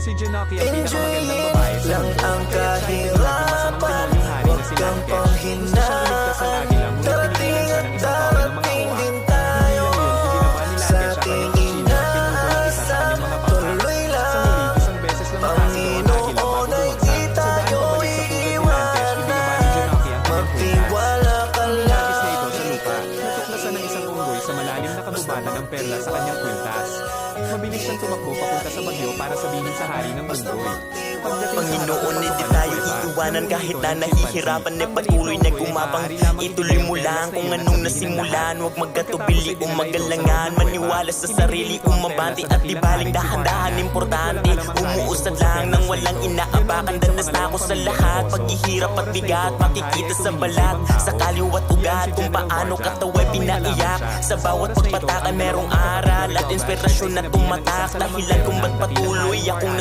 Si Junaki ang pinakamagandang babae sa lang mundo. ang Kaya siya ito lahat ng masamang pinong hari na Huwag si kang Lankesh. Gusto siyang iligtas ang agila, ngunit Darating pinigilan siya at ng isang tao ng mga darating uwa. din Hindi tayo lang yun, ibinaba ni sa Lankesh ang kanyang ating kutsilyo at pinuto ng isa sa kanyang mga pangkat. Tuloy lang, Sa huli, isang beses lang nakasigaw ang agila bago Panginoon ay bumagsak. di Sa tayo daan pabalik sa pugad ni Lankesh, ibinaba ni Junaki ang kanyang kwintas. magtiwala ka Inilagis niya ito sa lang. lupa. Natuklasan ng isang unggoy sa malalim na kagubatan ng perla sa kanyang kwintas. Mabilis siyang tumakbo papunta sa bagyo para sabihin sa hari ng unggoy. Panginoon, hindi tayo iiwanan kahit na nahihirapan na patuloy na gumapang. Ituloy mo lang kung anong nasimulan. Huwag magkatubili o magalangan. Maniwala sa sarili, umabante at di baling dahan-dahan. Importante, umuusad lang nang walang inaapakan. Danas na ako sa lahat, paghihirap at bigat, makikita sa balat, sa kaliwat ugat, kung paano kataway pinaiyak. Sa bawat pagpatakan merong aral at inspirasyon na tumatak. Dahilan kung ba't patuloy akong